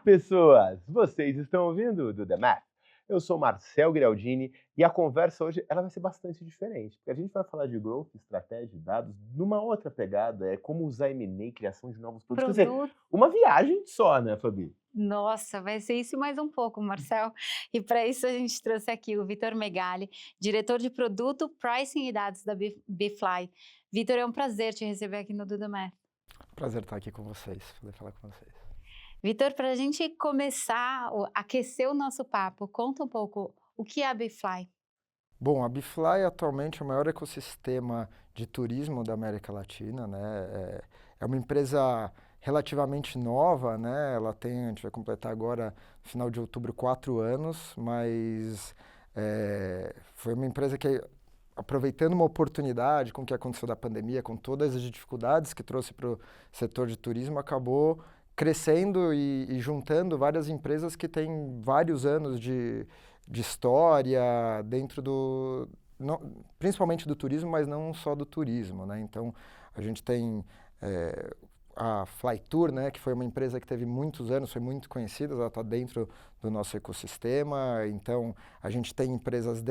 Pessoas! Vocês estão ouvindo o Do The Math? Eu sou Marcel Giraldini e a conversa hoje ela vai ser bastante diferente, porque a gente vai falar de growth, estratégia, dados, numa outra pegada, é como usar M&A, criação de novos produtos. Quer dizer, Produto. uma viagem só, né, Fabi? Nossa, vai ser isso e mais um pouco, Marcel. E para isso a gente trouxe aqui o Vitor Megali, diretor de produto, pricing e dados da Bfly. Vitor, é um prazer te receber aqui no Dudamé. Prazer estar aqui com vocês, poder falar com vocês. Vitor, para a gente começar, aquecer o nosso papo, conta um pouco o que é a Bfly. Bom, a Bfly atualmente é o maior ecossistema de turismo da América Latina, né? É uma empresa relativamente nova, né? Ela tem, a gente vai completar agora, no final de outubro, 4 anos, mas foi uma empresa que, aproveitando uma oportunidade com o que aconteceu da pandemia, com todas as dificuldades que trouxe para o setor de turismo, acabou crescendo e juntando várias empresas que têm vários anos de história dentro principalmente do turismo, mas não só do turismo, né? Então, a gente tem a Flytour, né, que foi uma empresa que teve muitos anos, foi muito conhecida, ela está dentro do nosso ecossistema. Então, a gente tem empresas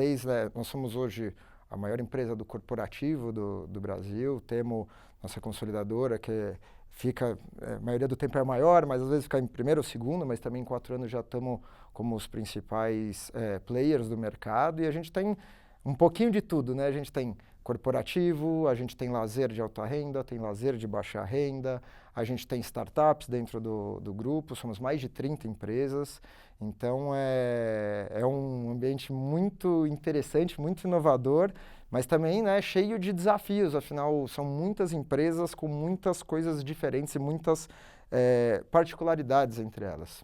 nós somos hoje a maior empresa do corporativo do Brasil, temos nossa consolidadora, que fica, a maioria do tempo é maior, mas às vezes fica em primeiro ou segundo, mas também em 4 anos já estamos como os principais players do mercado, e a gente tem um pouquinho de tudo, né? A gente tem corporativo, a gente tem lazer de alta renda, tem lazer de baixa renda, a gente tem startups dentro do grupo, somos mais de 30 empresas, então é um ambiente muito interessante, muito inovador, mas também, né, cheio de desafios, afinal são muitas empresas com muitas coisas diferentes e muitas particularidades entre elas.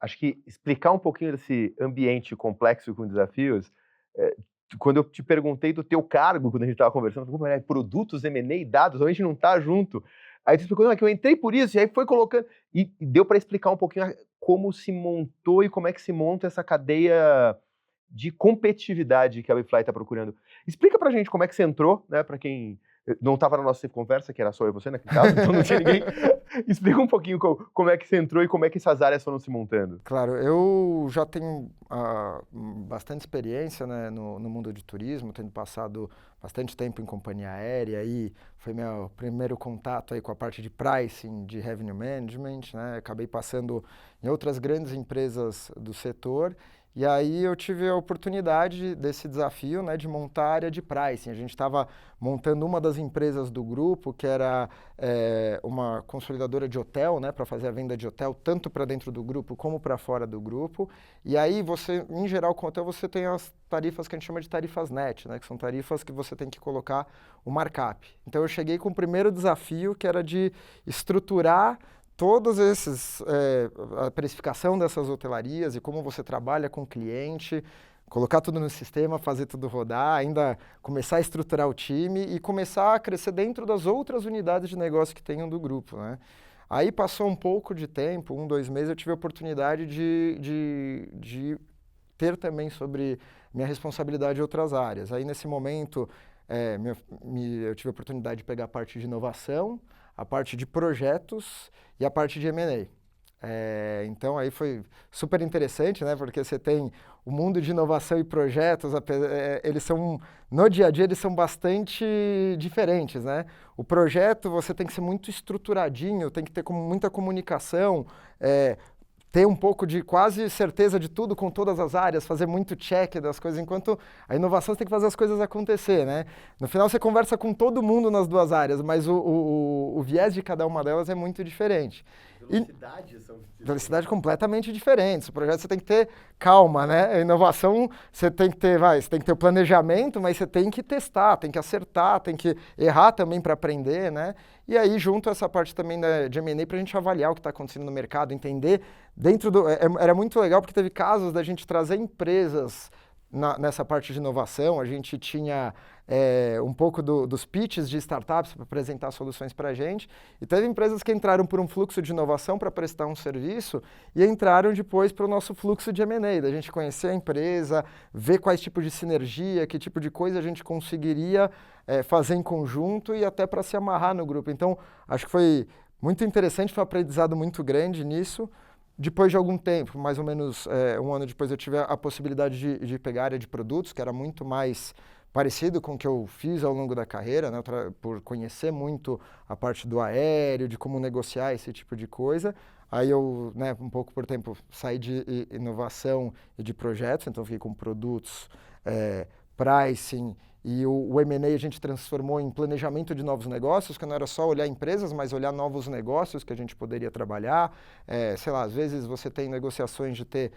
Acho que explicar um pouquinho desse ambiente complexo com desafios, quando eu te perguntei do teu cargo, quando a gente estava conversando, eu falei, produtos, M&A e dados, a gente não está junto. Aí tu explicou, não, que eu entrei por isso, e aí foi colocando, e deu para explicar um pouquinho como se montou e como é que se monta essa cadeia de competitividade que a Bfly está procurando. Explica pra gente como é que você entrou, né, para quem não estava na nossa conversa, que era só eu e você naquele caso, então não tinha ninguém. Explica um pouquinho como é que você entrou e como é que essas áreas foram se montando. Claro, eu já tenho bastante experiência, né, no mundo de turismo, tendo passado bastante tempo em companhia aérea, e foi meu primeiro contato aí com a parte de pricing, de revenue management, né, acabei passando em outras grandes empresas do setor. E aí eu tive a oportunidade desse desafio, né, de montar a área de pricing. A gente estava montando uma das empresas do grupo, que era uma consolidadora de hotel, né, para fazer a venda de hotel, tanto para dentro do grupo como para fora do grupo. E aí você, em geral, com o hotel, você tem as tarifas que a gente chama de tarifas net, né, que são tarifas que você tem que colocar o markup. Então eu cheguei com o primeiro desafio, que era de estruturar todos esses, a precificação dessas hotelarias e como você trabalha com o cliente, colocar tudo no sistema, fazer tudo rodar, ainda começar a estruturar o time e começar a crescer dentro das outras unidades de negócio que tenham do grupo, né? Aí passou um pouco de tempo, 2 meses, eu tive a oportunidade de ter também sobre minha responsabilidade em outras áreas. Aí nesse momento eu tive a oportunidade de pegar a parte de inovação, a parte de projetos e a parte de M&A. Então aí foi super interessante, né? Porque você tem o mundo de inovação e projetos, eles são, no dia a dia, eles são bastante diferentes, né? O projeto você tem que ser muito estruturadinho, tem que ter muita comunicação, ter um pouco de quase certeza de tudo com todas as áreas, fazer muito check das coisas, enquanto a inovação você tem que fazer as coisas acontecer, né? No final você conversa com todo mundo nas 2 áreas, mas o viés de cada uma delas é muito diferente. Velocidade completamente diferente. O projeto você tem que ter calma, né? A inovação você tem que ter, você tem que ter o planejamento, mas você tem que testar, tem que acertar, tem que errar também para aprender, né? E aí junto essa parte também de M&A para a gente avaliar o que está acontecendo no mercado, entender era muito legal porque teve casos da gente trazer empresas nessa parte de inovação. A gente tinha um pouco dos pitches de startups para apresentar soluções para a gente, e teve empresas que entraram por um fluxo de inovação para prestar um serviço e entraram depois para o nosso fluxo de M&A, da gente conhecer a empresa, ver quais tipos de sinergia, que tipo de coisa a gente conseguiria fazer em conjunto e até para se amarrar no grupo. Então, acho que foi muito interessante, foi um aprendizado muito grande nisso. depois de algum tempo, mais ou menos 1 ano depois, eu tive a possibilidade de pegar a área de produtos, que era muito mais parecido com o que eu fiz ao longo da carreira, né? Por conhecer muito a parte do aéreo, de como negociar esse tipo de coisa. Aí eu, né, um pouco por tempo, saí de inovação e de projetos, então fiquei com produtos, pricing, e o M&A a gente transformou em planejamento de novos negócios, que não era só olhar empresas, mas olhar novos negócios que a gente poderia trabalhar. Sei lá, às vezes você tem negociações de ter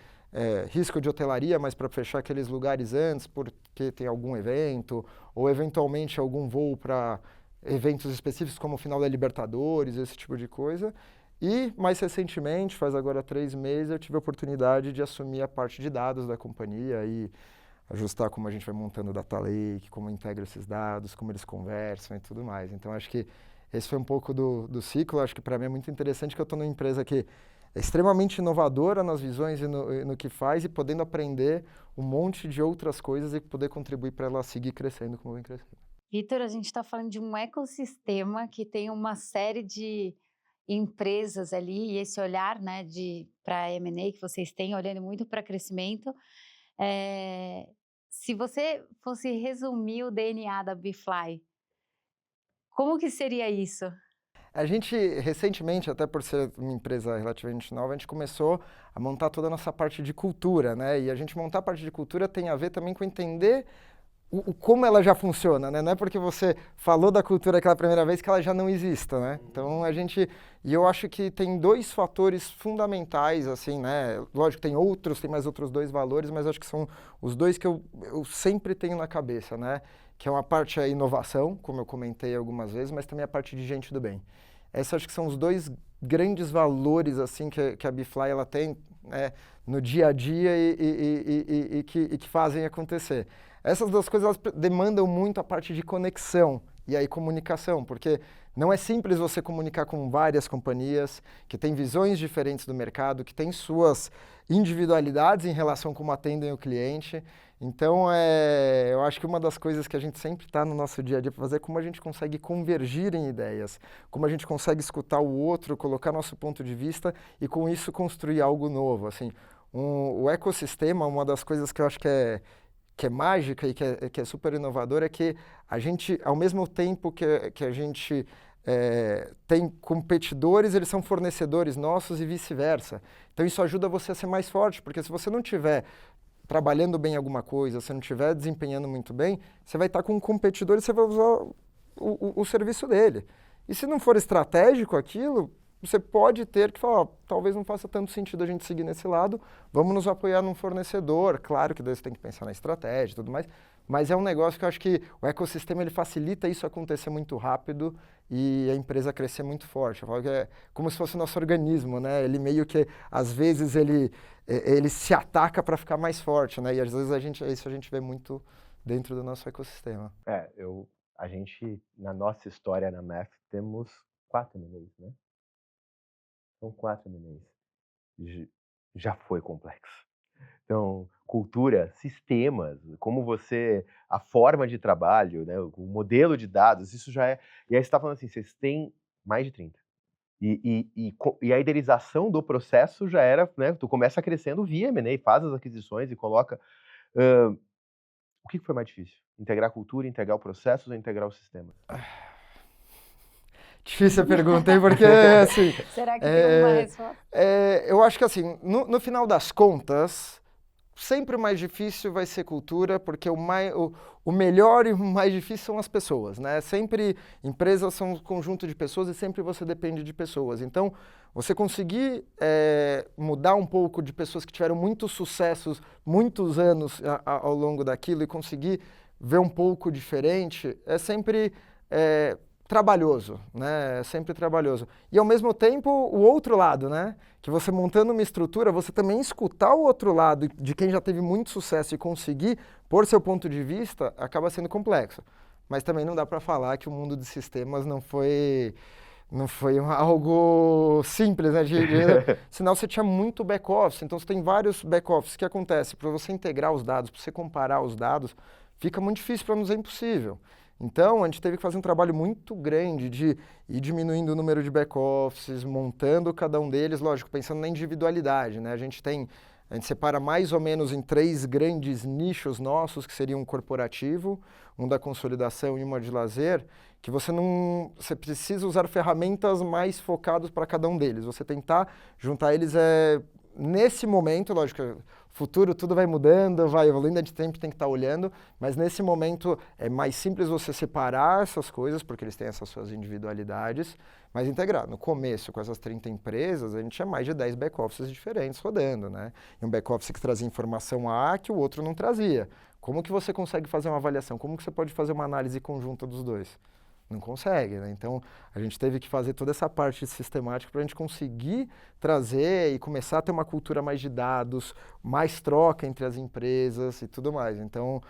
risco de hotelaria, mas para fechar aqueles lugares antes, porque tem algum evento, ou eventualmente algum voo para eventos específicos, como o final da Libertadores, esse tipo de coisa. E, mais recentemente, faz agora 3 meses, eu tive a oportunidade de assumir a parte de dados da companhia e ajustar como a gente vai montando o data lake, como integra esses dados, como eles conversam e tudo mais. Então, acho que esse foi um pouco do ciclo. Acho que para mim é muito interessante que eu estou numa empresa que é extremamente inovadora nas visões e no que faz e podendo aprender um monte de outras coisas e poder contribuir para ela seguir crescendo como vem crescendo. Vitor, a gente está falando de um ecossistema que tem uma série de empresas ali e esse olhar, né, para M&A que vocês têm, olhando muito para crescimento. Se você fosse resumir o DNA da Bfly, como que seria isso? A gente, recentemente, até por ser uma empresa relativamente nova, a gente começou a montar toda a nossa parte de cultura, né? E a gente montar a parte de cultura tem a ver também com entender como ela já funciona, né? Não é porque você falou da cultura aquela primeira vez que ela já não exista, né? Então, e eu acho que tem 2 fatores fundamentais, assim, né? Lógico, tem mais outros 2 valores, mas acho que são os 2 que eu sempre tenho na cabeça, né? Que é uma parte a inovação, como eu comentei algumas vezes, mas também a parte de gente do bem. Esses acho que são os 2 grandes valores, assim, que a Bfly ela tem, né, no dia a dia e que fazem acontecer. Essas 2 coisas elas demandam muito a parte de conexão e aí comunicação, porque não é simples você comunicar com várias companhias que têm visões diferentes do mercado, que têm suas individualidades em relação a como atendem o cliente. Então, eu acho que uma das coisas que a gente sempre está no nosso dia a dia para fazer é como a gente consegue convergir em ideias, como a gente consegue escutar o outro, colocar nosso ponto de vista e com isso construir algo novo. Assim, o ecossistema, uma das coisas que eu acho que é mágica e que é super inovadora é que a gente, ao mesmo tempo que a gente tem competidores, eles são fornecedores nossos e vice-versa. Então isso ajuda você a ser mais forte, porque se você não tiver trabalhando bem alguma coisa, se não estiver desempenhando muito bem, você vai estar com um competidor e você vai usar o serviço dele. E se não for estratégico aquilo, você pode ter que falar, talvez não faça tanto sentido a gente seguir nesse lado, vamos nos apoiar num fornecedor. Claro que daí você tem que pensar na estratégia e tudo mais, mas é um negócio que eu acho que o ecossistema ele facilita isso acontecer muito rápido e a empresa crescer muito forte. Eu falo que é como se fosse o nosso organismo, né? Ele meio que, às vezes, ele se ataca para ficar mais forte, né? E às vezes isso a gente vê muito dentro do nosso ecossistema. A gente, na nossa história na MEF, temos 4 M&As, né? São 4 M&As. Já foi complexo. Então, cultura, sistemas, a forma de trabalho, né, o modelo de dados, isso já é... E aí você está falando assim, vocês têm mais de 30. E a idealização do processo já era, né, tu começa crescendo via M&A, faz as aquisições e coloca... o que foi mais difícil? Integrar a cultura, integrar o processo ou integrar o sistema? Difícil a pergunta, hein? Porque, assim... Será que tem uma resposta? Eu acho que, assim, no final das contas, sempre o mais difícil vai ser cultura, porque o melhor e o mais difícil são as pessoas, né? Sempre, empresas são um conjunto de pessoas e sempre você depende de pessoas. Então, você conseguir mudar um pouco de pessoas que tiveram muitos sucessos, muitos anos ao longo daquilo e conseguir ver um pouco diferente, é sempre... trabalhoso, né? É sempre trabalhoso. E ao mesmo tempo, o outro lado, né? Que você montando uma estrutura, você também escutar o outro lado de quem já teve muito sucesso e conseguir pôr seu ponto de vista, acaba sendo complexo. Mas também não dá para falar que o mundo de sistemas não foi algo simples, né? Senão você tinha muito back-office. Então você tem vários back-offices. O que acontece? Para você integrar os dados, para você comparar os dados, fica muito difícil, para não dizer impossível. Então, a gente teve que fazer um trabalho muito grande de ir diminuindo o número de back-offices, montando cada um deles, lógico, pensando na individualidade, né? A gente separa mais ou menos em 3 grandes nichos nossos, que seriam um corporativo, um da consolidação e uma de lazer, que você precisa usar ferramentas mais focadas para cada um deles. Você tentar juntar eles nesse momento, lógico, futuro tudo vai mudando, vai evoluindo, a gente sempre tem que estar olhando, mas nesse momento é mais simples você separar essas coisas, porque eles têm essas suas individualidades, mas integrar. No começo, com essas 30 empresas, a gente tinha mais de 10 back-offices diferentes rodando, né? E um back-office que trazia informação A que o outro não trazia. Como que você consegue fazer uma avaliação? Como que você pode fazer uma análise conjunta dos dois? Não consegue, né? Então, a gente teve que fazer toda essa parte sistemática para a gente conseguir trazer e começar a ter uma cultura mais de dados, mais troca entre as empresas e tudo mais. Então,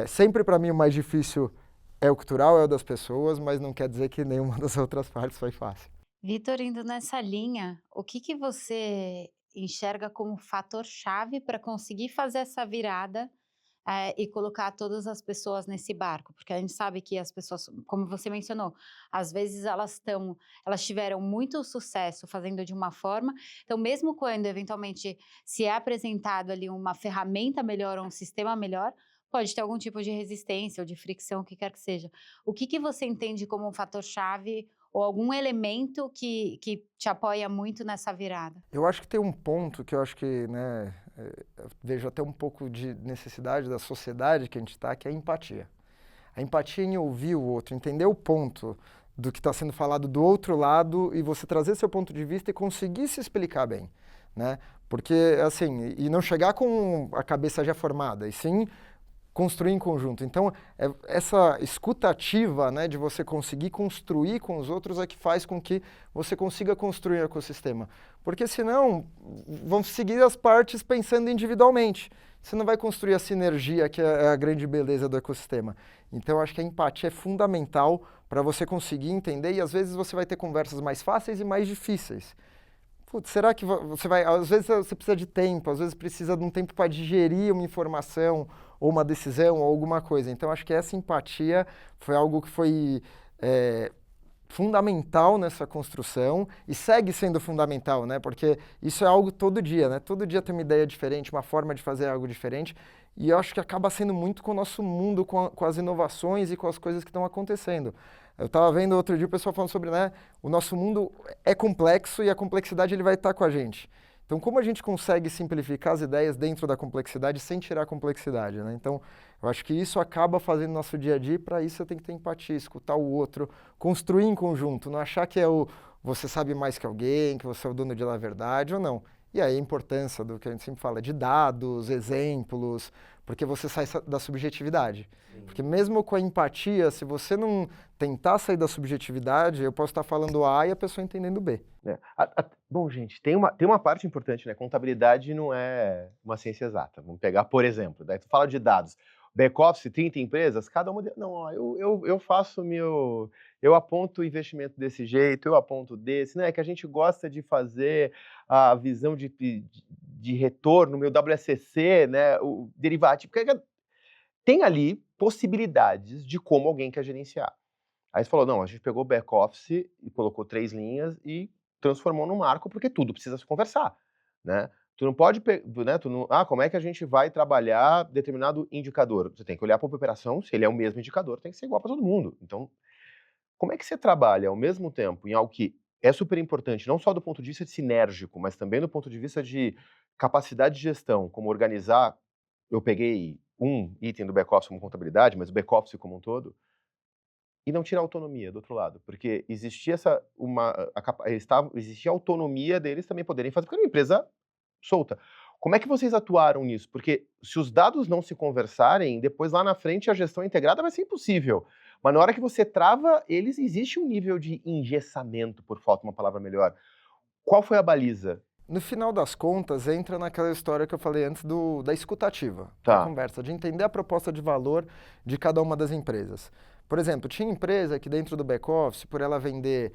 sempre para mim o mais difícil é o cultural, é o das pessoas, mas não quer dizer que nenhuma das outras partes foi fácil. Vitor, indo nessa linha, o que você enxerga como fator-chave para conseguir fazer essa virada e colocar todas as pessoas nesse barco? Porque a gente sabe que as pessoas, como você mencionou, às vezes elas tiveram muito sucesso fazendo de uma forma, então mesmo quando eventualmente se é apresentado ali uma ferramenta melhor ou um sistema melhor, pode ter algum tipo de resistência ou de fricção, o que quer que seja. O que você entende como um fator-chave ou algum elemento que te apoia muito nessa virada? Eu acho que tem um ponto que eu acho que, né, eu vejo até um pouco de necessidade da sociedade que a gente está, que é a empatia. A empatia em ouvir o outro, entender o ponto do que está sendo falado do outro lado e você trazer seu ponto de vista e conseguir se explicar bem, né? Porque, assim, e não chegar com a cabeça já formada, e sim construir em conjunto. Então, essa escuta ativa, né, de você conseguir construir com os outros é que faz com que você consiga construir o ecossistema. Porque senão, vão seguir as partes pensando individualmente. Você não vai construir a sinergia, que é a grande beleza do ecossistema. Então, acho que a empatia é fundamental para você conseguir entender e, às vezes, você vai ter conversas mais fáceis e mais difíceis. Putz, será que você vai... Às vezes você precisa de tempo, às vezes precisa de um tempo para digerir uma informação ou uma decisão ou alguma coisa. Então, acho que essa empatia foi algo que foi fundamental nessa construção e segue sendo fundamental, né? Porque isso é algo todo dia, né? Todo dia tem uma ideia diferente, uma forma de fazer algo diferente. E eu acho que acaba sendo muito com o nosso mundo, com as inovações e com as coisas que estão acontecendo. Eu estava vendo outro dia o pessoal falando sobre, né, o nosso mundo é complexo e a complexidade ele vai estar com a gente. Então, como a gente consegue simplificar as ideias dentro da complexidade sem tirar a complexidade, né? Então, eu acho que isso acaba fazendo nosso dia a dia e para isso você tem que ter empatia, escutar o outro, construir em conjunto, não achar que você sabe mais que alguém, que você é o dono de la verdade ou não. E aí a importância do que a gente sempre fala, de dados, exemplos, porque você sai da subjetividade. Sim. Porque mesmo com a empatia, se você não tentar sair da subjetividade, eu posso estar falando A e a pessoa entendendo B. Bom, gente, tem uma parte importante, né? Contabilidade não é uma ciência exata. Vamos pegar, por exemplo, daí tu fala de dados. Back-office, 30 empresas, cada uma... Não, ó, eu faço eu aponto o investimento desse jeito, eu aponto desse, né? Que a gente gosta de fazer a visão de retorno, meu WSCC, né? O derivativo. Porque tem ali possibilidades de como alguém quer gerenciar. Aí você falou, não, a gente pegou o back-office e colocou 3 linhas e transformou num marco, porque tudo precisa se conversar, né? Tu não pode, né, como é que a gente vai trabalhar determinado indicador? Você tem que olhar para a operação, se ele é o mesmo indicador, tem que ser igual para todo mundo. Então, como é que você trabalha ao mesmo tempo em algo que é super importante, não só do ponto de vista de sinérgico, mas também do ponto de vista de capacidade de gestão, como organizar, eu peguei um item do back-office como contabilidade, mas o back-office como um todo, e não tirar a autonomia do outro lado, porque existia existia a autonomia deles também poderem fazer, porque era uma empresa solta. Como é que vocês atuaram nisso? Porque se os dados não se conversarem, depois lá na frente a gestão integrada vai ser impossível. Mas na hora que você trava eles, existe um nível de engessamento, por falta de uma palavra melhor. Qual foi a baliza? No final das contas, entra naquela história que eu falei antes da escutativa, Tá. Da conversa, de entender a proposta de valor de cada uma das empresas. Por exemplo, tinha empresa que dentro do back-office, por ela vender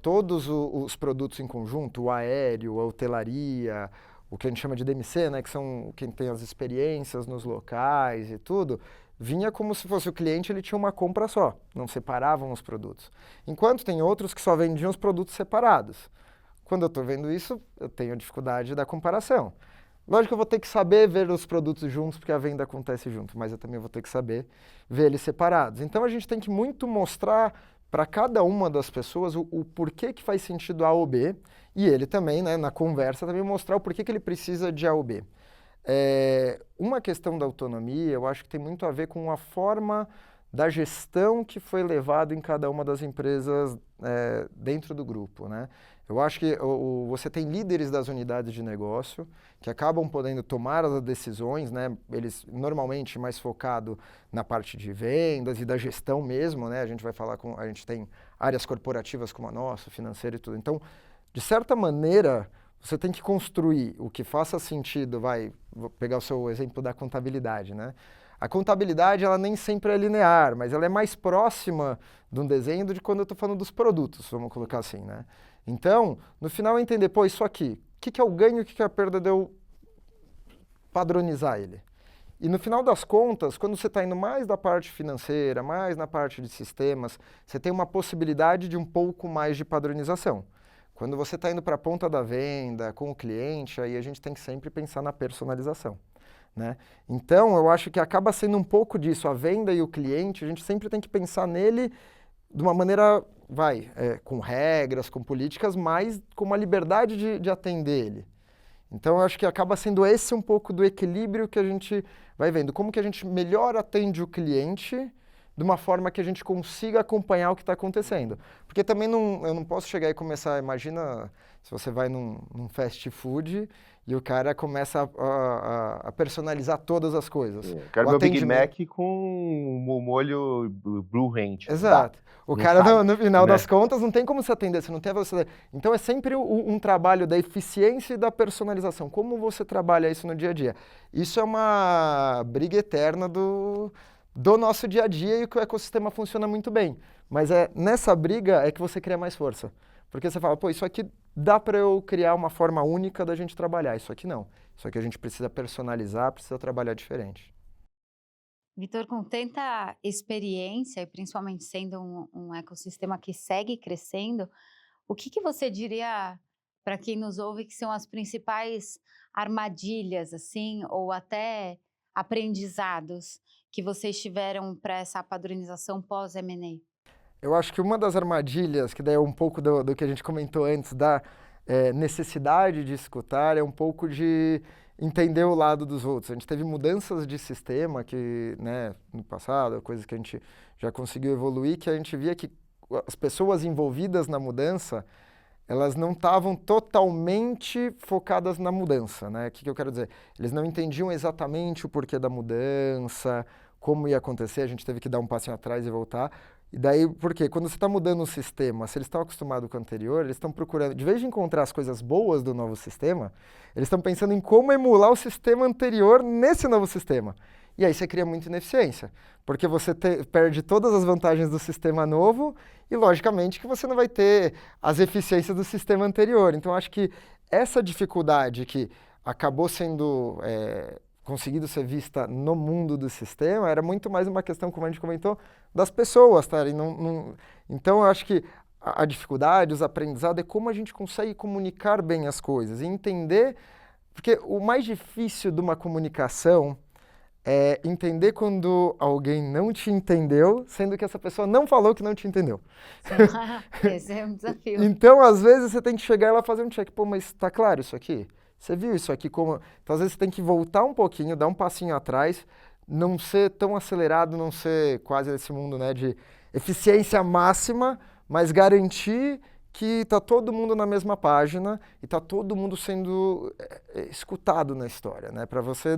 todos os produtos em conjunto, o aéreo, a hotelaria, o que a gente chama de DMC, né, que são quem tem as experiências nos locais e tudo, vinha como se fosse o cliente, ele tinha uma compra só, não separavam os produtos. Enquanto tem outros que só vendiam os produtos separados. Quando eu estou vendo isso, eu tenho a dificuldade da comparação. Lógico que eu vou ter que saber ver os produtos juntos, porque a venda acontece junto, mas eu também vou ter que saber ver eles separados. Então a gente tem que muito mostrar para cada uma das pessoas o porquê que faz sentido A ou B, e ele também, né, na conversa, também mostrar o porquê que ele precisa de A ou B. Uma questão da autonomia, eu acho que tem muito a ver com a forma da gestão que foi levado em cada uma das empresas dentro do grupo, né? Eu acho que você tem líderes das unidades de negócio que acabam podendo tomar as decisões, né? Eles normalmente mais focado na parte de vendas e da gestão mesmo, né? A gente vai falar a gente tem áreas corporativas como a nossa, financeira e tudo. Então, de certa maneira, você tem que construir o que faça sentido. Vou pegar o seu exemplo da contabilidade, né? A contabilidade, ela nem sempre é linear, mas ela é mais próxima de um desenho do que quando eu estou falando dos produtos, vamos colocar assim, né? Então, no final, entender, pô, isso aqui, o que é o ganho e o que é a perda de eu padronizar ele? E no final das contas, quando você está indo mais da parte financeira, mais na parte de sistemas, você tem uma possibilidade de um pouco mais de padronização. Quando você está indo para a ponta da venda, com o cliente, aí a gente tem que sempre pensar na personalização, né? Então, eu acho que acaba sendo um pouco disso, a venda e o cliente, a gente sempre tem que pensar nele de uma maneira, com regras, com políticas, mas com uma liberdade de atender ele. Então, eu acho que acaba sendo esse um pouco do equilíbrio que a gente vai vendo. Como que a gente melhor atende o cliente de uma forma que a gente consiga acompanhar o que está acontecendo. Porque também eu não posso chegar e começar, imagina se você vai num fast food e o cara começa a personalizar todas as coisas. Quero meu Big Mac com o molho Blue Ranch. Exato. O cara, no final das né? contas, não tem como se atender, você não tem a velocidade. Então, é sempre um trabalho da eficiência e da personalização. Como você trabalha isso no dia a dia? Isso é uma briga eterna do nosso dia a dia e que o ecossistema funciona muito bem. Mas nessa briga é que você cria mais força. Porque você fala, pô, isso aqui dá para eu criar uma forma única da gente trabalhar. Isso aqui não. Isso aqui a gente precisa personalizar, precisa trabalhar diferente. Vitor, com tanta experiência, e principalmente sendo um ecossistema que segue crescendo, o que você diria para quem nos ouve que são as principais armadilhas, assim, ou até aprendizados que vocês tiveram para essa padronização pós-M&A? Eu acho que uma das armadilhas, que daí é um pouco do que a gente comentou antes, da necessidade de escutar, é um pouco de entender o lado dos outros. A gente teve mudanças de sistema que, né, no passado, coisas que a gente já conseguiu evoluir, que a gente via que as pessoas envolvidas na mudança, elas não estavam totalmente focadas na mudança, né? O que eu quero dizer? Eles não entendiam exatamente o porquê da mudança, como ia acontecer, a gente teve que dar um passinho atrás e voltar. E daí, por quê? Quando você está mudando o sistema, se eles estão acostumados com o anterior, eles estão procurando, de vez de encontrar as coisas boas do novo sistema, eles estão pensando em como emular o sistema anterior nesse novo sistema. E aí você cria muita ineficiência, porque você perde todas as vantagens do sistema novo e, logicamente, que você não vai ter as eficiências do sistema anterior. Então, acho que essa dificuldade que acabou sendo conseguido ser vista no mundo do sistema era muito mais uma questão, como a gente comentou, das pessoas, tá? Então, eu acho que a dificuldade, os aprendizados, é como a gente consegue comunicar bem as coisas e entender, porque o mais difícil de uma comunicação é entender quando alguém não te entendeu, sendo que essa pessoa não falou que não te entendeu. Esse é um desafio. Então, às vezes, você tem que chegar e lá fazer um check. Pô, mas tá claro isso aqui? Você viu isso aqui como... Então, às vezes, você tem que voltar um pouquinho, dar um passinho atrás, não ser tão acelerado, não ser quase esse mundo, né, de eficiência máxima, mas garantir que está todo mundo na mesma página e está todo mundo sendo escutado na história, né? Para você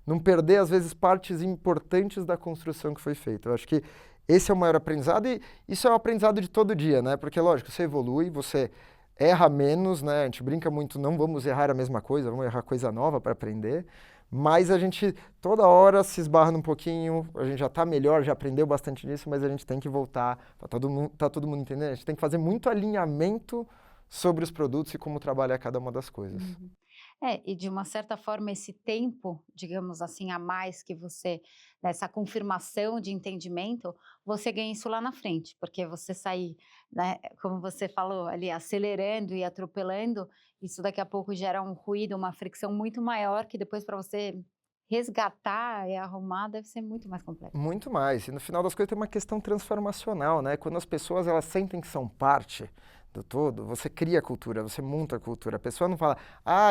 não perder, às vezes, partes importantes da construção que foi feita. Eu acho que esse é o maior aprendizado e isso é um aprendizado de todo dia, né? Porque, lógico, você evolui, você erra menos, né? A gente brinca muito, não vamos errar a mesma coisa, vamos errar coisa nova para aprender, mas a gente toda hora se esbarra um pouquinho, a gente já está melhor, já aprendeu bastante nisso, mas a gente tem que voltar, tá todo mundo entendendo? A gente tem que fazer muito alinhamento sobre os produtos e como trabalhar cada uma das coisas. E de uma certa forma esse tempo, digamos assim, a mais que você, nessa confirmação de entendimento, você ganha isso lá na frente, porque você sair, né, como você falou ali, acelerando e atropelando, isso daqui a pouco gera um ruído, uma fricção muito maior, que depois para você resgatar e arrumar deve ser muito mais complexo. Muito mais. E no final das coisas tem uma questão transformacional, né? Quando as pessoas elas sentem que são parte do todo, você cria a cultura, você monta a cultura. A pessoa não fala,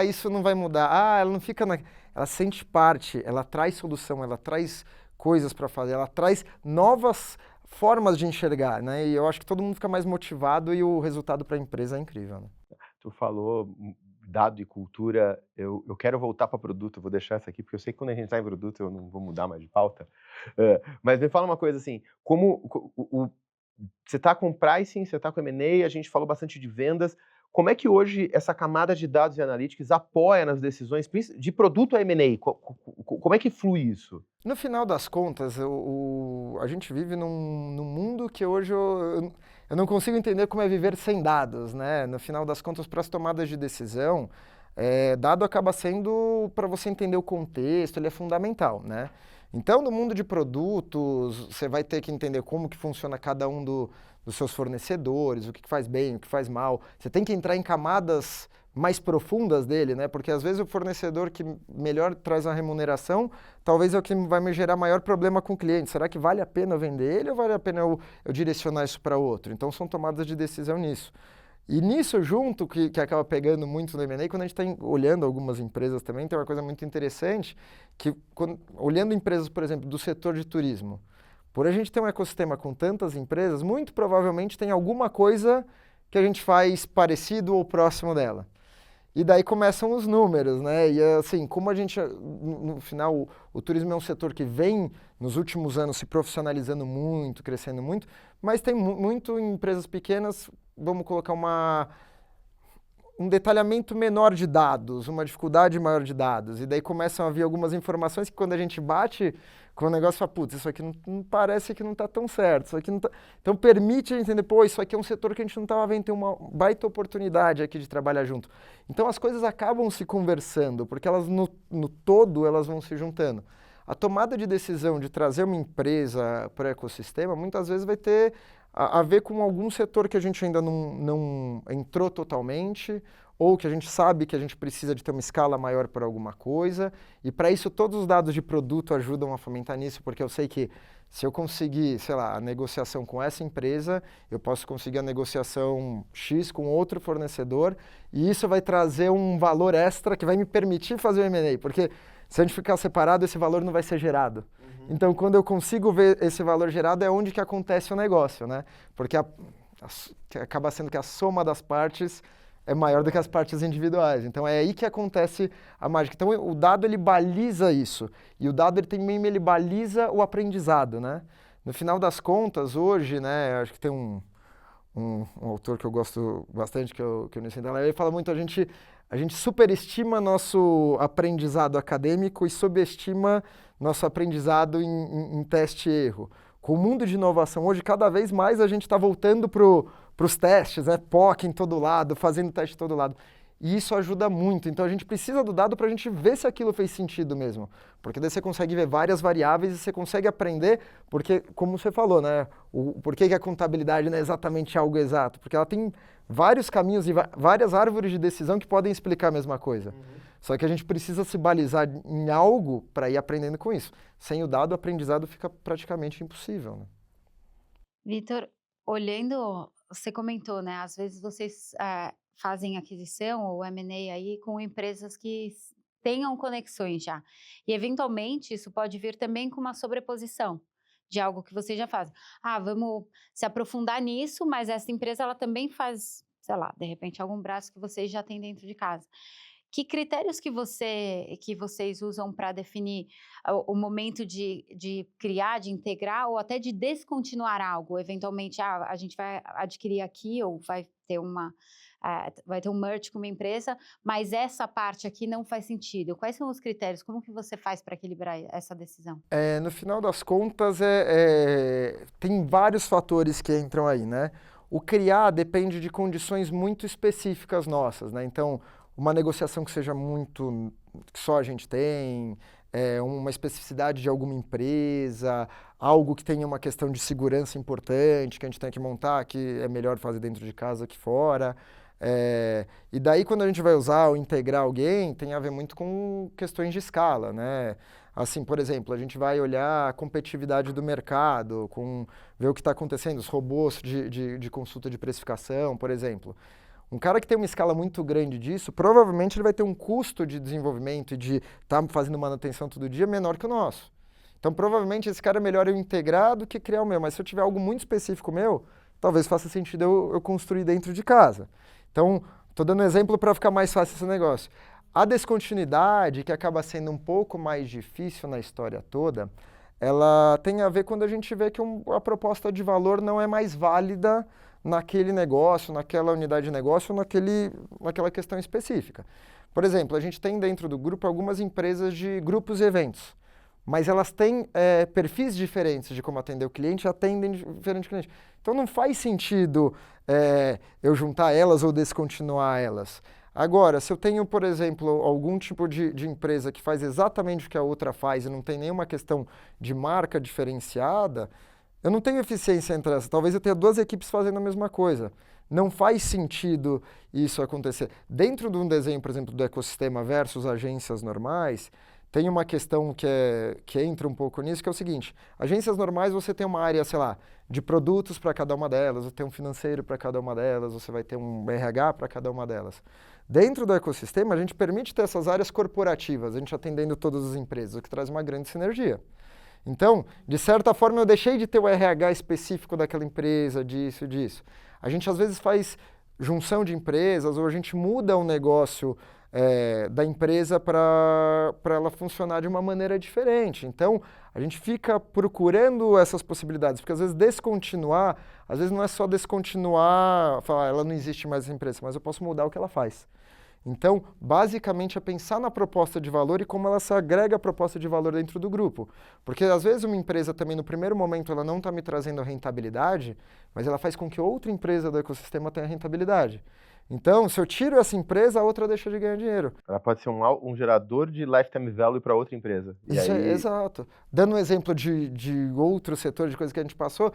isso não vai mudar, ela não fica na... Ela sente parte, ela traz solução, ela traz coisas para fazer, ela traz novas formas de enxergar, né? E eu acho que todo mundo fica mais motivado e o resultado para a empresa é incrível, né? Tu falou dado e cultura, eu quero voltar para produto, eu vou deixar essa aqui, porque eu sei que quando a gente está em produto eu não vou mudar mais de pauta. Mas me fala uma coisa assim, você está com pricing, você está com M&A, a gente falou bastante de vendas, como é que hoje essa camada de dados e analytics apoia nas decisões de produto a M&A? Como é que flui isso? No final das contas, a gente vive num mundo que hoje eu não consigo entender como é viver sem dados, né? No final das contas, para as tomadas de decisão, dado acaba sendo, para você entender o contexto, ele é fundamental, né? Então, no mundo de produtos, você vai ter que entender como que funciona cada um dos seus fornecedores, o que faz bem, o que faz mal. Você tem que entrar em camadas mais profundas dele, né? Porque às vezes o fornecedor que melhor traz a remuneração, talvez é o que vai me gerar maior problema com o cliente. Será que vale a pena vender ele ou vale a pena eu direcionar isso para outro? Então são tomadas de decisão nisso. E nisso junto, que acaba pegando muito no M&A, quando a gente está olhando algumas empresas também, tem uma coisa muito interessante, que olhando empresas, por exemplo, do setor de turismo, por a gente ter um ecossistema com tantas empresas, muito provavelmente tem alguma coisa que a gente faz parecido ou próximo dela. E daí começam os números, né? E assim, como a gente, no final, o turismo é um setor que vem, nos últimos anos, se profissionalizando muito, crescendo muito, mas tem muito em empresas pequenas, vamos colocar um detalhamento menor de dados, uma dificuldade maior de dados. E daí começam a vir algumas informações que quando a gente bate com o negócio, fala, putz, isso aqui não parece que não está tão certo. Isso aqui não tá... Então permite a gente entender, isso aqui é um setor que a gente não estava vendo, tem uma baita oportunidade aqui de trabalhar junto. Então as coisas acabam se conversando, porque elas no todo elas vão se juntando. A tomada de decisão de trazer uma empresa para o ecossistema, muitas vezes vai ter a ver com algum setor que a gente ainda não entrou totalmente, ou que a gente sabe que a gente precisa de ter uma escala maior para alguma coisa, e para isso todos os dados de produto ajudam a fomentar nisso, porque eu sei que se eu conseguir, sei lá, a negociação com essa empresa, eu posso conseguir a negociação X com outro fornecedor, e isso vai trazer um valor extra que vai me permitir fazer o M&A, porque se a gente ficar separado, esse valor não vai ser gerado. Então, quando eu consigo ver esse valor gerado, é onde que acontece o negócio, né? Porque acaba sendo que a soma das partes é maior do que as partes individuais. Então, é aí que acontece a mágica. Então, o dado, ele baliza isso. E o dado, ele também ele baliza o aprendizado, né? No final das contas, hoje, né, acho que tem um autor que eu gosto bastante, que eu não sei, ele fala muito, a gente superestima nosso aprendizado acadêmico e subestima nosso aprendizado em teste e erro. Com o mundo de inovação hoje, cada vez mais a gente está voltando para os testes, né? POC em todo lado, fazendo teste em todo lado. E isso ajuda muito. Então a gente precisa do dado para a gente ver se aquilo fez sentido mesmo. Porque daí você consegue ver várias variáveis e você consegue aprender, porque, como você falou, né? Por que a contabilidade não é exatamente algo exato? Porque ela tem vários caminhos e várias árvores de decisão que podem explicar a mesma coisa. Só que a gente precisa se balizar em algo para ir aprendendo com isso. Sem o dado, o aprendizado fica praticamente impossível, né? Vitor, olhando, você comentou, né? Às vezes vocês fazem aquisição ou M&A aí com empresas que tenham conexões já. E, eventualmente, isso pode vir também com uma sobreposição de algo que vocês já fazem. Vamos se aprofundar nisso, mas essa empresa ela também faz, sei lá, de repente, algum braço que vocês já têm dentro de casa. Que critérios que vocês usam para definir o momento de criar, de integrar ou até de descontinuar algo? Eventualmente, a gente vai adquirir aqui ou vai ter um merge com uma empresa, mas essa parte aqui não faz sentido. Quais são os critérios? Como que você faz para equilibrar essa decisão? No final das contas, tem vários fatores que entram aí, né? O criar depende de condições muito específicas nossas, né? Então, uma negociação que seja muito, que só a gente tem, uma especificidade de alguma empresa, algo que tenha uma questão de segurança importante, que a gente tem que montar, que é melhor fazer dentro de casa que fora. E daí, quando a gente vai usar ou integrar alguém, tem a ver muito com questões de escala, né? Assim, por exemplo, a gente vai olhar a competitividade do mercado, ver o que está acontecendo, os robôs de consulta de precificação, por exemplo. Um cara que tem uma escala muito grande disso, provavelmente ele vai ter um custo de desenvolvimento e de estar fazendo manutenção todo dia menor que o nosso. Então, provavelmente, esse cara é melhor eu integrar do que criar o meu. Mas se eu tiver algo muito específico meu, talvez faça sentido eu construir dentro de casa. Então, estou dando um exemplo para ficar mais fácil esse negócio. A descontinuidade, que acaba sendo um pouco mais difícil na história toda, ela tem a ver quando a gente vê que a proposta de valor não é mais válida naquele negócio, naquela unidade de negócio, naquela questão específica. Por exemplo, a gente tem dentro do grupo algumas empresas de grupos e eventos, mas elas têm perfis diferentes de como atender o cliente e atendem diferente cliente. Então não faz sentido eu juntar elas ou descontinuar elas. Agora, se eu tenho, por exemplo, algum tipo de empresa que faz exatamente o que a outra faz e não tem nenhuma questão de marca diferenciada, eu não tenho eficiência entre essas. Talvez eu tenha duas equipes fazendo a mesma coisa. Não faz sentido isso acontecer. Dentro de um desenho, por exemplo, do ecossistema versus agências normais, tem uma questão que entra um pouco nisso, que é o seguinte. Agências normais, você tem uma área, sei lá, de produtos para cada uma delas, você tem um financeiro para cada uma delas, você vai ter um RH para cada uma delas. Dentro do ecossistema, a gente permite ter essas áreas corporativas, a gente atendendo todas as empresas, o que traz uma grande sinergia. Então, de certa forma, eu deixei de ter o RH específico daquela empresa, disso. A gente, às vezes, faz junção de empresas ou a gente muda o negócio da empresa para ela funcionar de uma maneira diferente. Então, a gente fica procurando essas possibilidades, porque, às vezes, descontinuar, às vezes não é só descontinuar, falar, ela não existe mais essa empresa, mas eu posso mudar o que ela faz. Então, basicamente, é pensar na proposta de valor e como ela se agrega à proposta de valor dentro do grupo. Porque, às vezes, uma empresa também, no primeiro momento, ela não está me trazendo rentabilidade, mas ela faz com que outra empresa do ecossistema tenha rentabilidade. Então, se eu tiro essa empresa, a outra deixa de ganhar dinheiro. Ela pode ser um gerador de lifetime value para outra empresa. Isso exato. Dando um exemplo de outro setor, de coisa que a gente passou,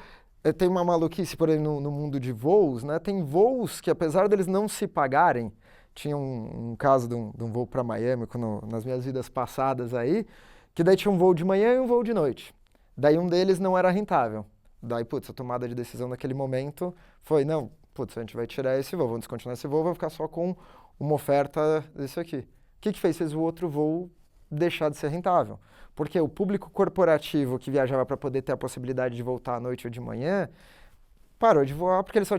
tem uma maluquice, por exemplo, no mundo de voos, né? Tem voos que, apesar deles não se pagarem, tinha um caso de um voo para Miami, nas minhas vidas passadas aí, que daí tinha um voo de manhã e um voo de noite. Daí um deles não era rentável. Daí, a tomada de decisão naquele momento foi, não, a gente vai tirar esse voo, vamos descontinuar esse voo, vai ficar só com uma oferta desse aqui. O que fez? Fez o outro voo deixar de ser rentável. Porque o público corporativo que viajava para poder ter a possibilidade de voltar à noite ou de manhã, parou de voar porque ele só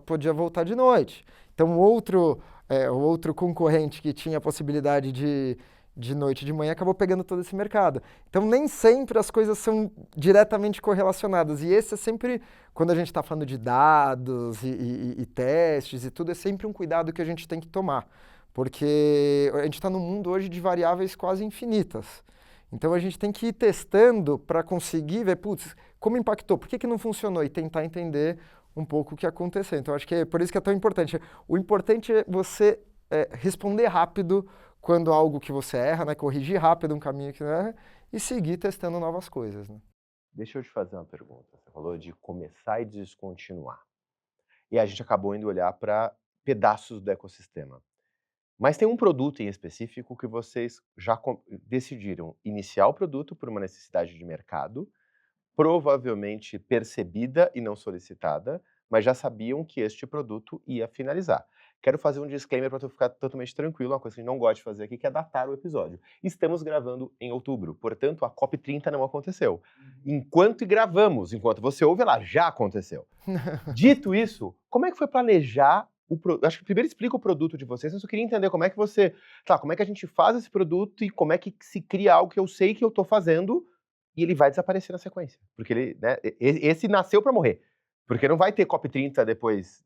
podia voltar de noite. Então, o outro concorrente que tinha a possibilidade de noite e de manhã acabou pegando todo esse mercado. Então, nem sempre as coisas são diretamente correlacionadas. E esse é sempre, quando a gente está falando de dados e testes e tudo, é sempre um cuidado que a gente tem que tomar. Porque a gente está num mundo hoje de variáveis quase infinitas. Então, a gente tem que ir testando para conseguir ver, como impactou, por que não funcionou? E tentar entender um pouco o que aconteceu. Então, acho que é por isso que é tão importante. O importante é você responder rápido quando algo que você erra, né? Corrigir rápido um caminho que não erra e seguir testando novas coisas. Né? Deixa eu te fazer uma pergunta. Você falou de começar e descontinuar. E a gente acabou indo olhar para pedaços do ecossistema. Mas tem um produto em específico que vocês já decidiram iniciar o produto por uma necessidade de mercado, provavelmente percebida e não solicitada, mas já sabiam que este produto ia finalizar. Quero fazer um disclaimer para tu ficar totalmente tranquilo, uma coisa que a gente não gosta de fazer aqui, que é datar o episódio. Estamos gravando em outubro, portanto, a COP30 não aconteceu. Enquanto você ouve, ela já aconteceu. Dito isso, como é que foi planejar o produto? Acho que primeiro explica o produto de vocês, mas eu queria entender como é que como é que a gente faz esse produto e como é que se cria algo que eu sei que eu estou fazendo e ele vai desaparecer na sequência. Porque esse nasceu para morrer. Porque não vai ter COP30 depois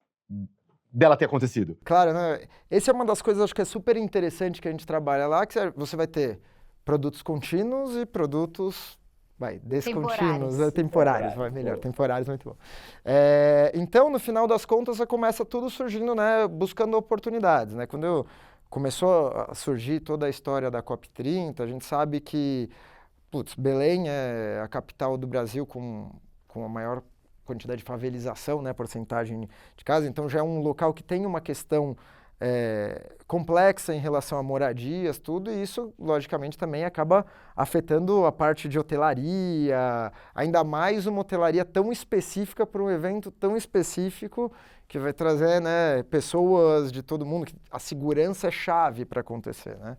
dela ter acontecido. Claro, né? Essa é uma das coisas, acho que é super interessante que a gente trabalha lá, que você vai ter produtos contínuos e produtos Descontínuos, temporários, Temporários, vai melhor, boa. temporários, muito bom. Então, no final das contas, começa tudo surgindo, né, buscando oportunidades, né? Quando começou a surgir toda a história da COP30, a gente sabe que, Belém é a capital do Brasil com a maior quantidade de favelização, né, porcentagem de casas, então já é um local que tem uma questão complexa em relação a moradias, tudo, e isso, logicamente, também acaba afetando a parte de hotelaria, ainda mais uma hotelaria tão específica para um evento tão específico que vai trazer, né, pessoas de todo mundo, que a segurança é chave para acontecer, né?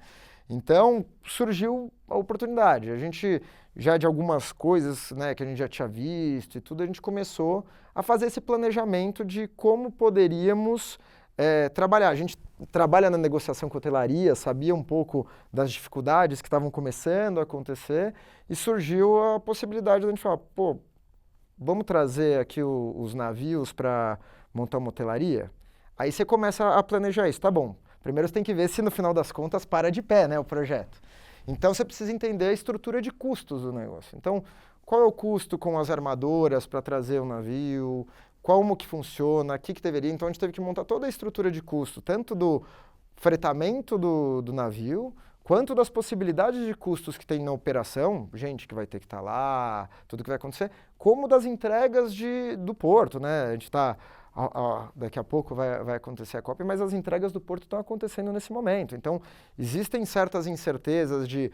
Então, surgiu a oportunidade. A gente, já de algumas coisas, né, que a gente já tinha visto e tudo, a gente começou a fazer esse planejamento de como poderíamos trabalhar. A gente trabalha na negociação com hotelaria, sabia um pouco das dificuldades que estavam começando a acontecer e surgiu a possibilidade de a gente falar, vamos trazer aqui os navios para montar uma hotelaria? Aí você começa a planejar isso, tá bom. Primeiro você tem que ver se no final das contas para de pé, né, o projeto. Então você precisa entender a estrutura de custos do negócio. Então, qual é o custo com as armadoras para trazer o navio? Como que funciona, o que deveria. Então a gente teve que montar toda a estrutura de custo, tanto do fretamento do navio, quanto das possibilidades de custos que tem na operação, gente que vai ter que estar lá, tudo que vai acontecer, como das entregas do porto, né? A gente está, daqui a pouco vai acontecer a COP, mas as entregas do porto estão acontecendo nesse momento. Então existem certas incertezas de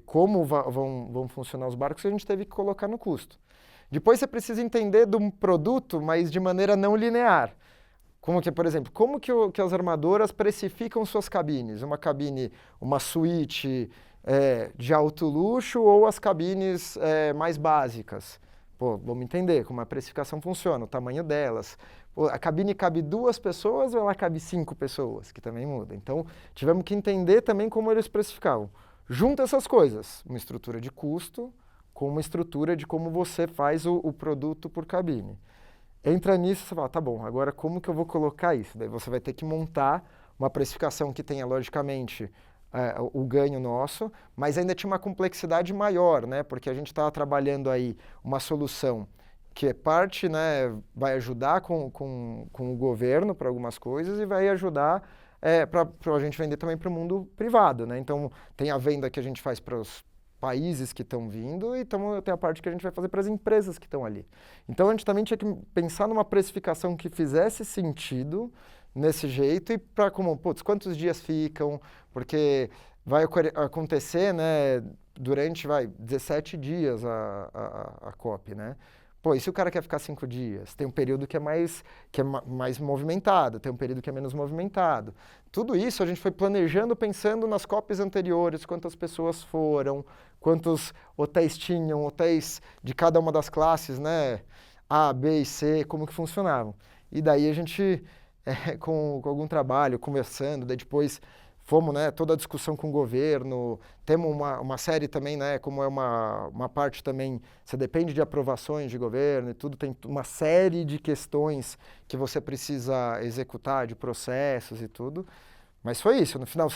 como vão funcionar os barcos que a gente teve que colocar no custo. Depois você precisa entender de um produto, mas de maneira não linear. Como que, por exemplo, como que as armadoras precificam suas cabines? Uma cabine, uma suíte de alto luxo ou as cabines mais básicas? Vamos entender como a precificação funciona, o tamanho delas. A cabine cabe 2 pessoas ou ela cabe 5 pessoas? Que também muda. Então, tivemos que entender também como eles precificavam. Junta essas coisas, uma estrutura de custo, com uma estrutura de como você faz o produto por cabine. Entra nisso e você fala, tá bom, agora como que eu vou colocar isso? Daí você vai ter que montar uma precificação que tenha, logicamente, o ganho nosso, mas ainda tinha uma complexidade maior, né? Porque a gente estava trabalhando aí uma solução que é parte, né, vai ajudar com o governo para algumas coisas e vai ajudar para a gente vender também para o mundo privado, né? Então, tem a venda que a gente faz para os países que estão vindo e tem a parte que a gente vai fazer para as empresas que estão ali. Então, a gente também tinha que pensar numa precificação que fizesse sentido nesse jeito e para quantos dias ficam, porque vai acontecer, né, durante 17 dias a COP, né? E se o cara quer ficar 5 dias? Tem um período que é mais movimentado, tem um período que é menos movimentado. Tudo isso a gente foi planejando, pensando nas COPs anteriores, quantas pessoas foram, quantos hotéis tinham, hotéis de cada uma das classes, né? A, B e C, como que funcionavam. E daí a gente, com algum trabalho, conversando, daí depois fomos, né, toda a discussão com o governo, temos uma série também, né, como é uma parte também, você depende de aprovações de governo e tudo, tem uma série de questões que você precisa executar, de processos e tudo, mas foi isso, no final,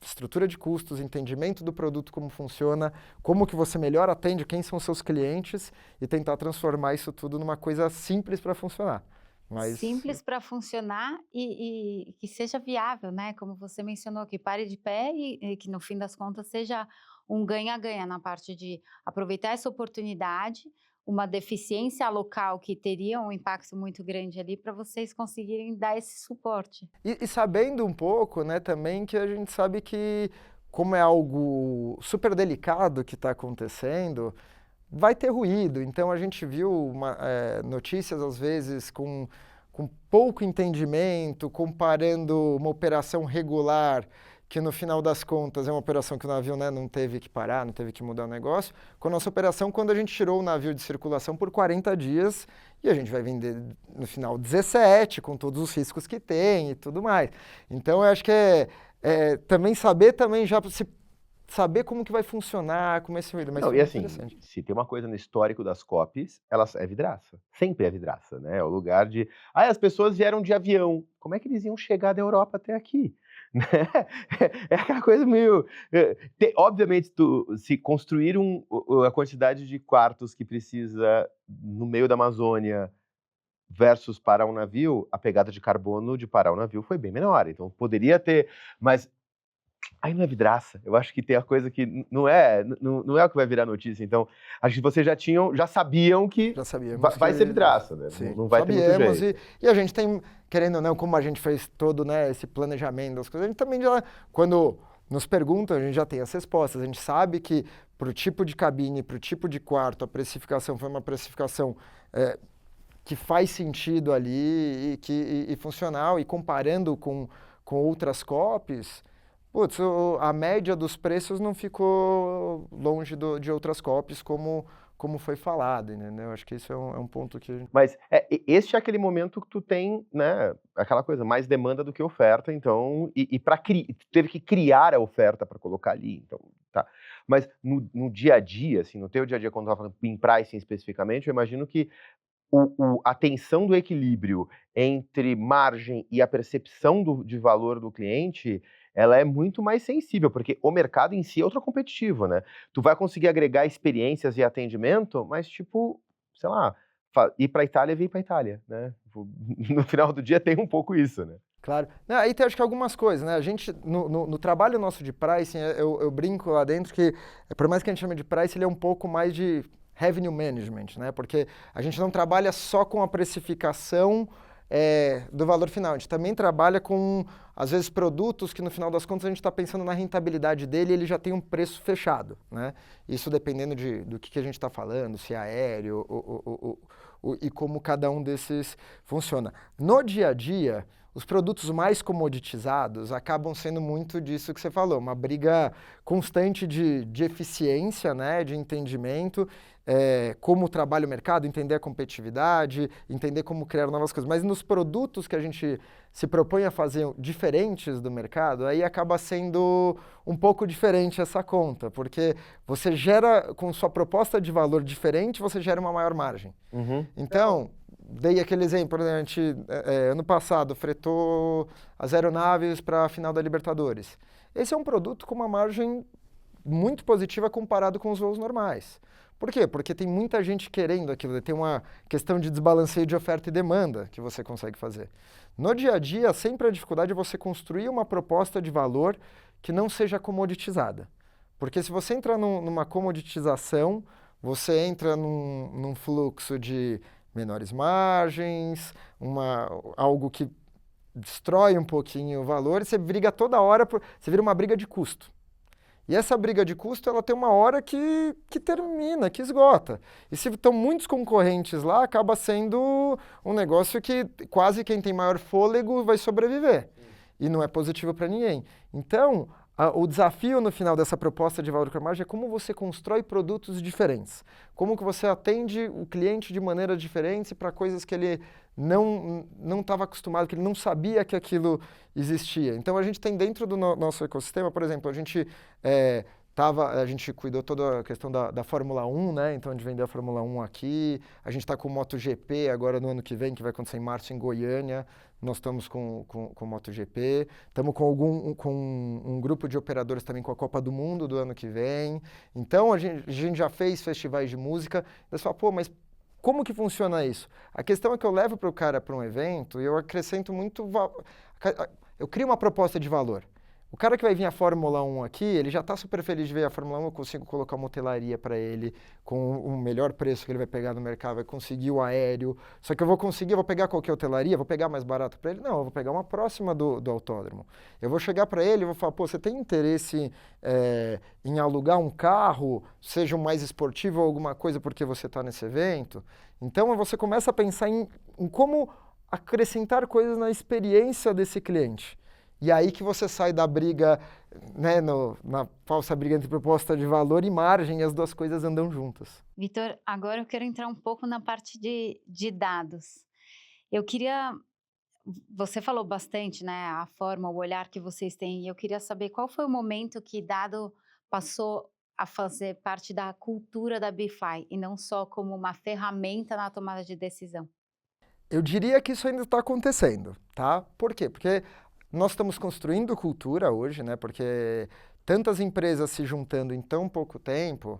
estrutura de custos, entendimento do produto, como funciona, como que você melhor atende, quem são seus clientes e tentar transformar isso tudo numa coisa simples para funcionar. Simples para funcionar e que seja viável, né? Como você mencionou, que pare de pé e que no fim das contas seja um ganha-ganha na parte de aproveitar essa oportunidade, uma deficiência local que teria um impacto muito grande ali para vocês conseguirem dar esse suporte. E sabendo um pouco, né, também que a gente sabe que como é algo super delicado que está acontecendo, vai ter ruído. Então a gente viu notícias às vezes com pouco entendimento, comparando uma operação regular, que no final das contas é uma operação que o navio, né, não teve que parar, não teve que mudar o negócio, com a nossa operação quando a gente tirou o navio de circulação por 40 dias e a gente vai vender no final 17, com todos os riscos que tem e tudo mais. Então eu acho que também saber saber como que vai funcionar, como esse ruído. Mas Não, e assim, se tem uma coisa no histórico das COPs, é vidraça. Sempre é vidraça, né? É o lugar de... as pessoas vieram de avião. Como é que eles iam chegar da Europa até aqui? né? É aquela coisa meio... obviamente, se construir a quantidade de quartos que precisa no meio da Amazônia versus parar um navio, a pegada de carbono de parar um navio foi bem menor. Então, poderia ter... Mas aí não é vidraça. Eu acho que tem a coisa que não é o que vai virar notícia. Então, acho que vocês já sabiam que Já sabíamos vai ser vidraça, né? Sim, Não vai ter muito jeito. E a gente tem, querendo ou não, como a gente fez todo, né, esse planejamento das coisas, a gente também já, quando nos perguntam, a gente já tem as respostas. A gente sabe que para o tipo de cabine, para o tipo de quarto, a precificação foi uma precificação que faz sentido ali e funcional. E comparando com outras copies, putz, a média dos preços não ficou longe de outras copies, como foi falado, entendeu? Acho que isso é um ponto que... Mas este é aquele momento que tu tem, né, aquela coisa, mais demanda do que oferta, então, teve que criar a oferta para colocar ali, então, tá. Mas no dia a dia, assim, no teu dia a dia, quando tu tá falando em pricing especificamente, eu imagino que a tensão do equilíbrio entre margem e a percepção de valor do cliente, ela é muito mais sensível, porque o mercado em si é ultra competitivo, né? Tu vai conseguir agregar experiências e atendimento, mas tipo, sei lá, ir para a Itália e vir para a Itália, né? No final do dia tem um pouco isso, né? Claro. Não, aí tem acho que algumas coisas, né? A gente, no trabalho nosso de pricing, eu brinco lá dentro que, por mais que a gente chame de pricing, ele é um pouco mais de revenue management, né? Porque a gente não trabalha só com a precificação do valor final. A gente também trabalha com, às vezes, produtos que, no final das contas, a gente está pensando na rentabilidade dele e ele já tem um preço fechado, né? Isso dependendo do que a gente está falando, se é aéreo e como cada um desses funciona. No dia a dia, os produtos mais comoditizados acabam sendo muito disso que você falou, uma briga constante de eficiência, né, de entendimento, como trabalha o mercado, entender a competitividade, entender como criar novas coisas. Mas nos produtos que a gente se propõe a fazer diferentes do mercado, aí acaba sendo um pouco diferente essa conta, porque você gera, com sua proposta de valor diferente, você gera uma maior margem. Uhum. Então, dei aquele exemplo, né? A gente, ano passado, fretou as aeronaves para a final da Libertadores. Esse é um produto com uma margem muito positiva comparado com os voos normais. Por quê? Porque tem muita gente querendo aquilo, tem uma questão de desbalanceio de oferta e demanda que você consegue fazer. No dia a dia, sempre a dificuldade é você construir uma proposta de valor que não seja comoditizada. Porque se você entra numa comoditização, você entra num fluxo de menores margens, algo que destrói um pouquinho o valor, e você briga toda hora, você vira uma briga de custo. E essa briga de custo, ela tem uma hora que termina, que esgota. E se estão muitos concorrentes lá, acaba sendo um negócio que quase quem tem maior fôlego vai sobreviver. E não é positivo para ninguém. Então, o desafio no final dessa proposta de valor com margem é como você constrói produtos diferentes. Como que você atende o cliente de maneira diferente para coisas que ele não estava acostumado, que ele não sabia que aquilo existia. Então, a gente tem dentro do nosso ecossistema, por exemplo, a gente cuidou toda a questão da Fórmula 1, né? Então a gente vendeu a Fórmula 1 aqui, a gente está com o MotoGP agora no ano que vem, que vai acontecer em março em Goiânia, nós estamos com o MotoGP, estamos com um grupo de operadores também com a Copa do Mundo do ano que vem. Então a gente já fez festivais de música, e você fala, pô, mas como que funciona isso? A questão é que eu levo para o cara para um evento e eu acrescento muito... Eu crio uma proposta de valor. O cara que vai vir a Fórmula 1 aqui, ele já está super feliz de ver a Fórmula 1, eu consigo colocar uma hotelaria para ele com o melhor preço que ele vai pegar no mercado, vai conseguir o aéreo. Só que eu vou pegar qualquer hotelaria, vou pegar mais barato para ele? Não, eu vou pegar uma próxima do autódromo. Eu vou chegar para ele e vou falar, pô, você tem interesse em alugar um carro, seja um mais esportivo ou alguma coisa porque você está nesse evento? Então você começa a pensar em como acrescentar coisas na experiência desse cliente. E aí que você sai da briga, né, na falsa briga entre proposta de valor e margem, e as duas coisas andam juntas. Vitor, agora eu quero entrar um pouco na parte de dados. Você falou bastante, né, a forma, o olhar que vocês têm, e eu queria saber qual foi o momento que dado passou a fazer parte da cultura da BeFly, e não só como uma ferramenta na tomada de decisão. Eu diria que isso ainda está acontecendo, tá? Por quê? Porque Nós estamos construindo cultura hoje, né? Porque tantas empresas se juntando em tão pouco tempo,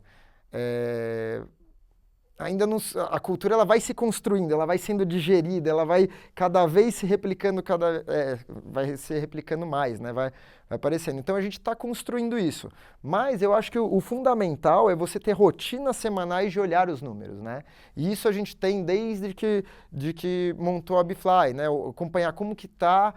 ainda não, a cultura ela vai se construindo, ela vai sendo digerida, ela vai cada vez se replicando, vai se replicando mais, né? Vai aparecendo. Então a gente está construindo isso. Mas eu acho que o fundamental é você ter rotinas semanais de olhar os números, né? E isso a gente tem desde que montou a Bfly, né? Acompanhar como que está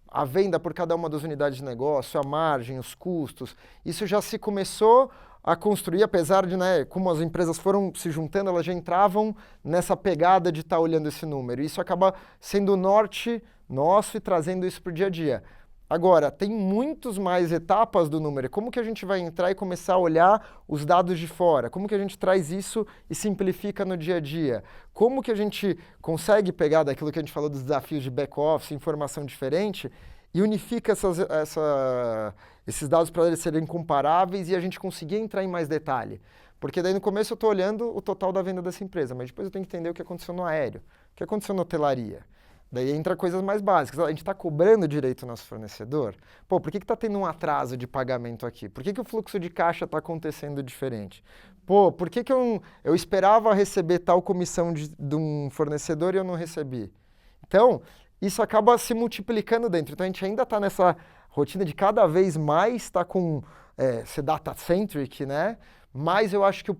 a venda por cada uma das unidades de negócio, a margem, os custos. Isso já se começou a construir, apesar de, né, como as empresas foram se juntando, elas já entravam nessa pegada de estar olhando esse número. Isso acaba sendo o norte nosso e trazendo isso para o dia a dia. Agora, tem muitas mais etapas do número. Como que a gente vai entrar e começar a olhar os dados de fora? Como que a gente traz isso e simplifica no dia a dia? Como que a gente consegue pegar daquilo que a gente falou dos desafios de back-office, informação diferente, e unifica esses dados para eles serem comparáveis e a gente conseguir entrar em mais detalhe? Porque daí no começo eu estou olhando o total da venda dessa empresa, mas depois eu tenho que entender o que aconteceu no aéreo, o que aconteceu na hotelaria. Daí entra coisas mais básicas. A gente está cobrando direito ao nosso fornecedor? Pô, por que está tendo um atraso de pagamento aqui? Por que o fluxo de caixa está acontecendo diferente? Pô, por que eu esperava receber tal comissão de um fornecedor e eu não recebi? Então, isso acaba se multiplicando dentro. Então, a gente ainda está nessa rotina de cada vez mais estar com ser data-centric, né? Mas eu acho que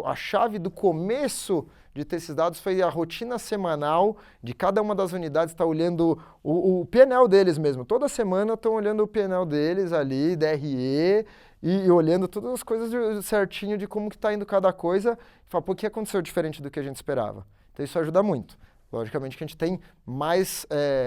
a chave do começo de ter esses dados foi a rotina semanal de cada uma das unidades estar olhando o P&L deles mesmo. Toda semana estão olhando o P&L deles ali, DRE, e olhando todas as coisas certinho de como que está indo cada coisa. E fala, pô, o que aconteceu diferente do que a gente esperava? Então isso ajuda muito. Logicamente que a gente tem mais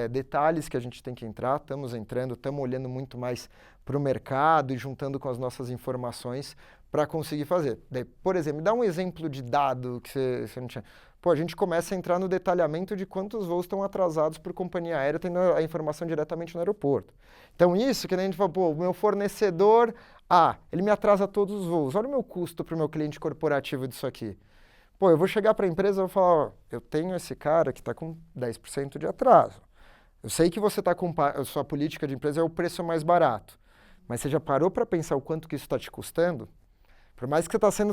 detalhes que a gente tem que entrar, estamos entrando, estamos olhando muito mais para o mercado e juntando com as nossas informações para conseguir fazer. Daí, por exemplo, me dá um exemplo de dado que você não tinha. Pô, a gente começa a entrar no detalhamento de quantos voos estão atrasados por companhia aérea, tendo a informação diretamente no aeroporto. Então isso, que a gente fala, pô, o meu fornecedor ele me atrasa todos os voos. Olha o meu custo para o meu cliente corporativo disso aqui. Pô, eu vou chegar para a empresa e vou falar, ó, eu tenho esse cara que está com 10% de atraso. Eu sei que você está com a sua política de empresa é o preço mais barato, mas você já parou para pensar o quanto que isso está te custando? Por mais que você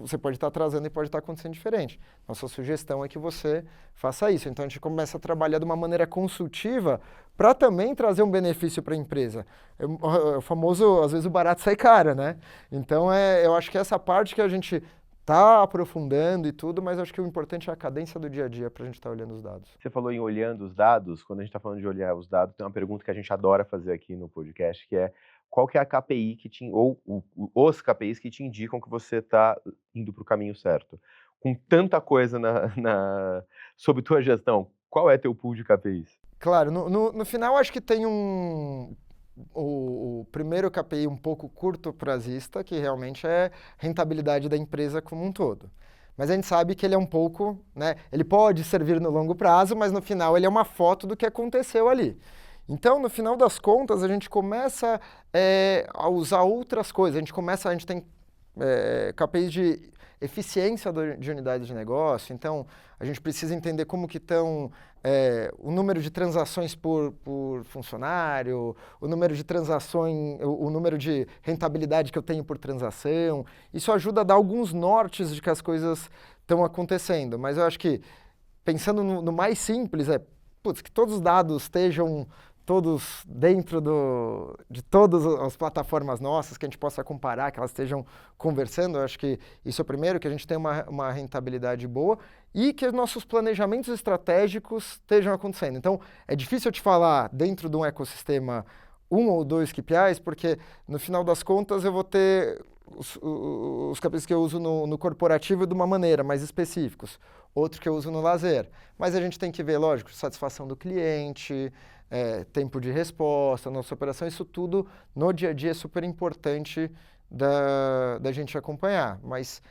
você pode estar atrasando e pode estar acontecendo diferente. Nossa sugestão é que você faça isso. Então a gente começa a trabalhar de uma maneira consultiva para também trazer um benefício para a empresa. O famoso, às vezes o barato sai caro, né? Então eu acho que essa parte que a gente está aprofundando e tudo, mas acho que o importante é a cadência do dia a dia para a gente estar olhando os dados. Você falou em olhando os dados. Quando a gente está falando de olhar os dados, tem uma pergunta que a gente adora fazer aqui no podcast, que é qual que é a KPI os KPIs que te indicam que você está indo para o caminho certo? Com tanta coisa sob tua gestão, qual é teu pool de KPIs? Claro, no final acho que tem o primeiro KPI um pouco curto prazista, que realmente é rentabilidade da empresa como um todo. Mas a gente sabe que ele é um pouco, né? Ele pode servir no longo prazo, mas no final ele é uma foto do que aconteceu ali. Então, no final das contas, a gente começa a usar outras coisas. A gente tem KPIs de eficiência de unidades de negócio. Então, a gente precisa entender como que estão o número de transações por funcionário, o número de transações, o número de rentabilidade que eu tenho por transação. Isso ajuda a dar alguns nortes de que as coisas estão acontecendo. Mas eu acho que, pensando no mais simples, que todos os dados estejam todos dentro de todas as plataformas nossas, que a gente possa comparar, que elas estejam conversando. Eu acho que isso é o primeiro, que a gente tenha uma rentabilidade boa e que os nossos planejamentos estratégicos estejam acontecendo. Então, é difícil eu te falar dentro de um ecossistema 1 ou 2 KPIs, porque no final das contas eu vou ter os KPIs que eu uso no corporativo de uma maneira, mais específicos. Outro que eu uso no lazer. Mas a gente tem que ver, lógico, satisfação do cliente, tempo de resposta, nossa operação, isso tudo no dia a dia é super importante da gente acompanhar. Mas,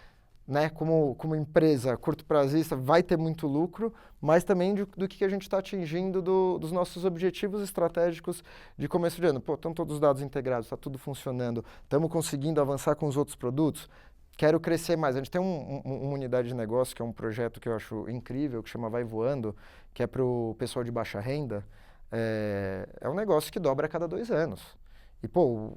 né, como empresa curto prazista, vai ter muito lucro, mas também do que a gente está atingindo dos nossos objetivos estratégicos de começo de ano. Pô, estão todos os dados integrados, está tudo funcionando, estamos conseguindo avançar com os outros produtos. Quero crescer mais. A gente tem uma unidade de negócio, que é um projeto que eu acho incrível, que chama Vai Voando, que é para o pessoal de baixa renda. é um negócio que dobra a cada 2 anos. E, pô,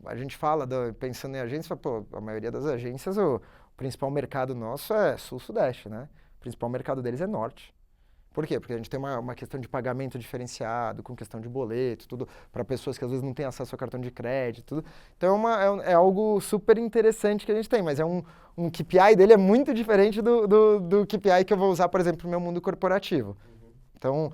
a gente fala, pensando em agência, pô, a maioria das agências, o principal mercado nosso é sul-sudeste, né? O principal mercado deles é norte. Por quê? Porque a gente tem uma questão de pagamento diferenciado, com questão de boleto, tudo, para pessoas que às vezes não têm acesso ao cartão de crédito, tudo. Então é algo super interessante que a gente tem, mas um KPI dele é muito diferente do KPI que eu vou usar, por exemplo, no meu mundo corporativo. Então,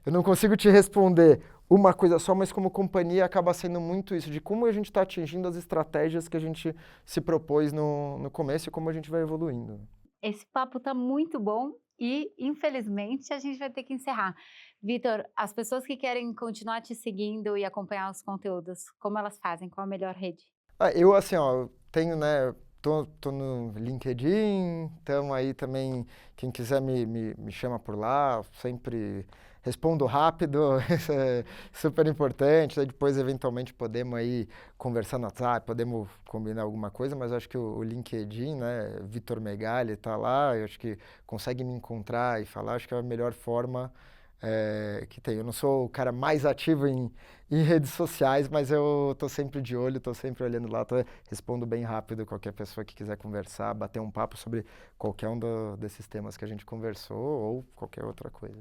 eu não consigo te responder uma coisa só, mas como companhia acaba sendo muito isso, de como a gente está atingindo as estratégias que a gente se propôs no começo e como a gente vai evoluindo. Esse papo tá muito bom e, infelizmente, a gente vai ter que encerrar. Vitor, as pessoas que querem continuar te seguindo e acompanhar os conteúdos, como elas fazem? Qual a melhor rede? Eu, assim, ó, tenho, né, tô no LinkedIn, então aí também, quem quiser me chama por lá, sempre respondo rápido, isso é super importante, aí depois eventualmente podemos aí conversar no WhatsApp, podemos combinar alguma coisa, mas eu acho que o LinkedIn, né, Vitor Megali tá lá, eu acho que consegue me encontrar e falar, acho que é a melhor forma que tem. Eu não sou o cara mais ativo em redes sociais, mas eu tô sempre de olho, tô sempre olhando lá, respondo bem rápido qualquer pessoa que quiser conversar, bater um papo sobre qualquer desses temas que a gente conversou ou qualquer outra coisa.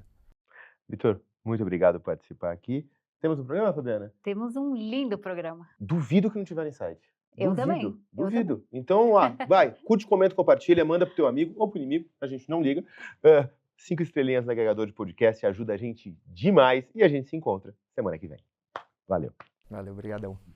Vitor, muito obrigado por participar aqui. Temos um programa, Fabiana? Temos um lindo programa. Duvido que não tiver insight. Eu também. Duvido. Então, vai, curte, comenta, compartilha, manda pro teu amigo ou pro inimigo, a gente não liga. 5 estrelinhas no agregador de podcast ajuda a gente demais e a gente se encontra semana que vem. Valeu. Valeu, obrigadão.